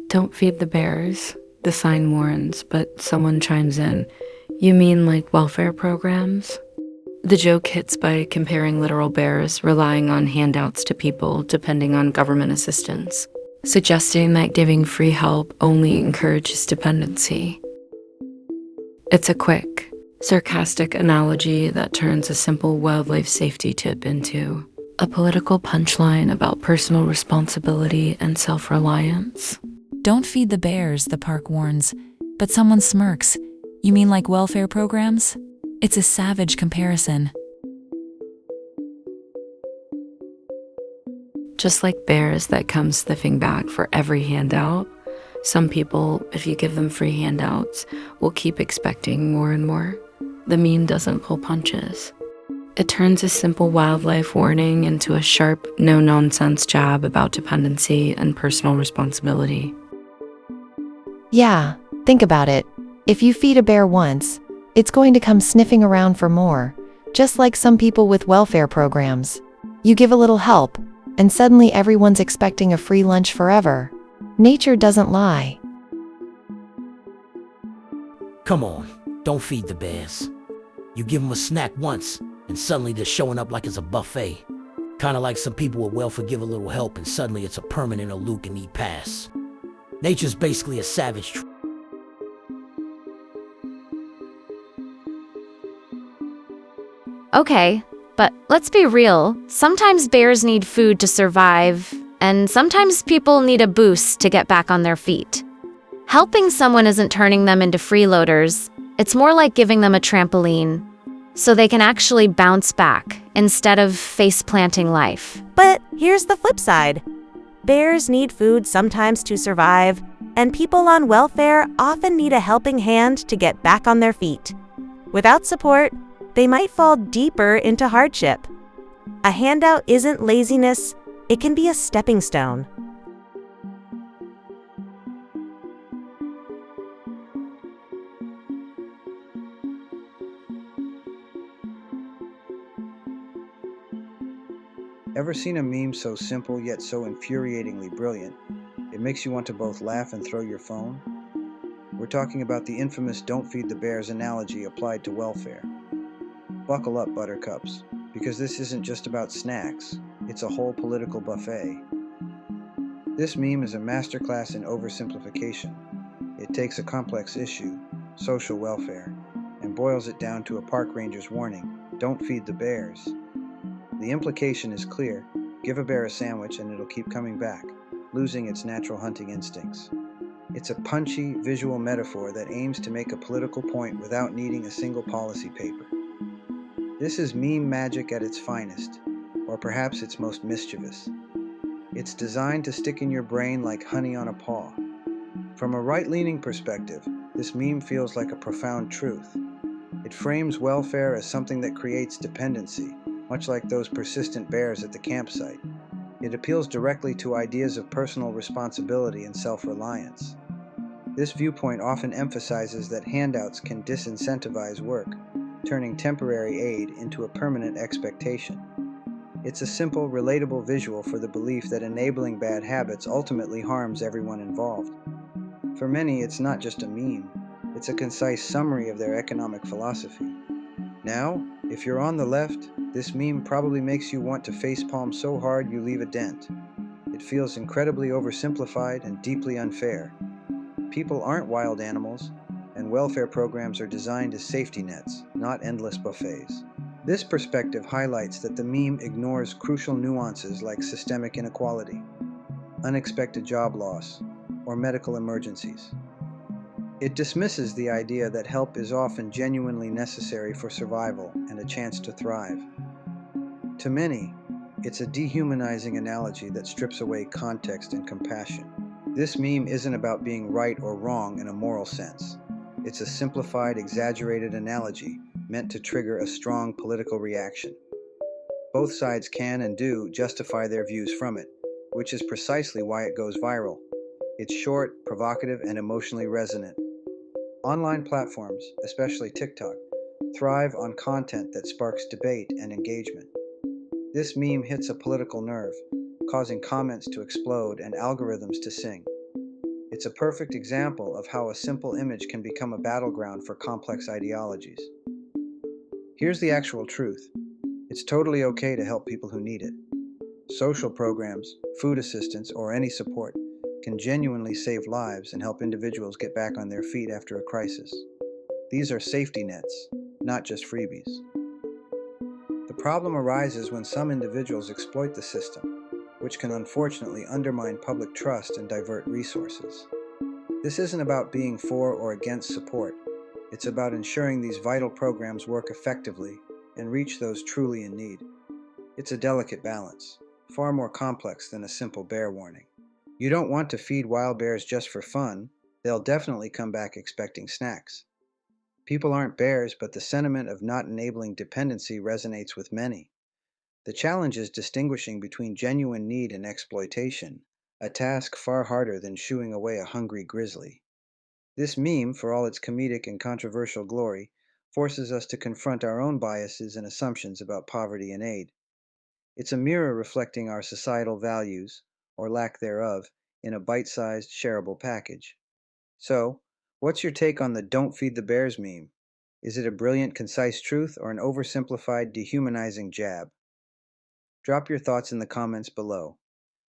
Don't feed the bears, the sign warns, but someone chimes in. You mean like welfare programs? The joke hits by comparing literal bears relying on handouts to people depending on government assistance, suggesting that giving free help only encourages dependency. It's a quick, sarcastic analogy that turns a simple wildlife safety tip into a political punchline about personal responsibility and self-reliance. Don't feed the bears, the park warns, but someone smirks. You mean like welfare programs? It's a savage comparison. Just like bears that come sniffing back for every handout, some people, if you give them free handouts, will keep expecting more and more. The meme doesn't pull punches. It turns a simple wildlife warning into a sharp, no-nonsense jab about dependency and personal responsibility. Yeah, think about it. If you feed a bear once, it's going to come sniffing around for more, just like some people with welfare programs. You give a little help, and suddenly everyone's expecting a free lunch forever. Nature doesn't lie. Come on, don't feed the bears. You give them a snack once, and suddenly they're showing up like it's a buffet. Kind of like some people with welfare give a little help, and suddenly it's a permanent look and eat pass. Nature's basically a savage. Okay, but let's be real. Sometimes bears need food to survive, and sometimes people need a boost to get back on their feet. Helping someone isn't turning them into freeloaders. It's more like giving them a trampoline, so they can actually bounce back instead of face-planting life. But here's the flip side. Bears need food sometimes to survive, and people on welfare often need a helping hand to get back on their feet. Without support, they might fall deeper into hardship. A handout isn't laziness, it can be a stepping stone. Ever seen a meme so simple yet so infuriatingly brilliant, it makes you want to both laugh and throw your phone? We're talking about the infamous "don't feed the bears" analogy applied to welfare. Buckle up, buttercups, because this isn't just about snacks, it's a whole political buffet. This meme is a masterclass in oversimplification. It takes a complex issue, social welfare, and boils it down to a park ranger's warning, "Don't feed the bears." The implication is clear: give a bear a sandwich and it'll keep coming back, losing its natural hunting instincts. It's a punchy, visual metaphor that aims to make a political point without needing a single policy paper. This is meme magic at its finest, or perhaps its most mischievous. It's designed to stick in your brain like honey on a paw. From a right-leaning perspective, this meme feels like a profound truth. It frames welfare as something that creates dependency, much like those persistent bears at the campsite. It appeals directly to ideas of personal responsibility and self-reliance. This viewpoint often emphasizes that handouts can disincentivize work, turning temporary aid into a permanent expectation. It's a simple, relatable visual for the belief that enabling bad habits ultimately harms everyone involved. For many, it's not just a meme, it's a concise summary of their economic philosophy. Now, if you're on the left, this meme probably makes you want to facepalm so hard you leave a dent. It feels incredibly oversimplified and deeply unfair. People aren't wild animals, and welfare programs are designed as safety nets, not endless buffets. This perspective highlights that the meme ignores crucial nuances like systemic inequality, unexpected job loss, or medical emergencies. It dismisses the idea that help is often genuinely necessary for survival and a chance to thrive. To many, it's a dehumanizing analogy that strips away context and compassion. This meme isn't about being right or wrong in a moral sense. It's a simplified, exaggerated analogy meant to trigger a strong political reaction. Both sides can and do justify their views from it, which is precisely why it goes viral. It's short, provocative, and emotionally resonant. Online platforms, especially TikTok, thrive on content that sparks debate and engagement. This meme hits a political nerve, causing comments to explode and algorithms to sing. It's a perfect example of how a simple image can become a battleground for complex ideologies. Here's the actual truth. It's totally okay to help people who need it. Social programs, food assistance, or any support can genuinely save lives and help individuals get back on their feet after a crisis. These are safety nets, not just freebies. The problem arises when some individuals exploit the system, which can unfortunately undermine public trust and divert resources. This isn't about being for or against support. It's about ensuring these vital programs work effectively and reach those truly in need. It's a delicate balance, far more complex than a simple bear warning. You don't want to feed wild bears just for fun. They'll definitely come back expecting snacks. People aren't bears, but the sentiment of not enabling dependency resonates with many. The challenge is distinguishing between genuine need and exploitation, a task far harder than shooing away a hungry grizzly. This meme, for all its comedic and controversial glory, forces us to confront our own biases and assumptions about poverty and aid. It's a mirror reflecting our societal values, or lack thereof, in a bite-sized, shareable package. So, what's your take on the "Don't Feed the Bears" meme? Is it a brilliant, concise truth or an oversimplified, dehumanizing jab? Drop your thoughts in the comments below.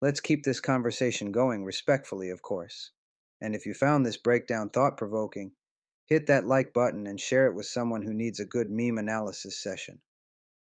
Let's keep this conversation going respectfully, of course. And if you found this breakdown thought-provoking, hit that like button and share it with someone who needs a good meme analysis session.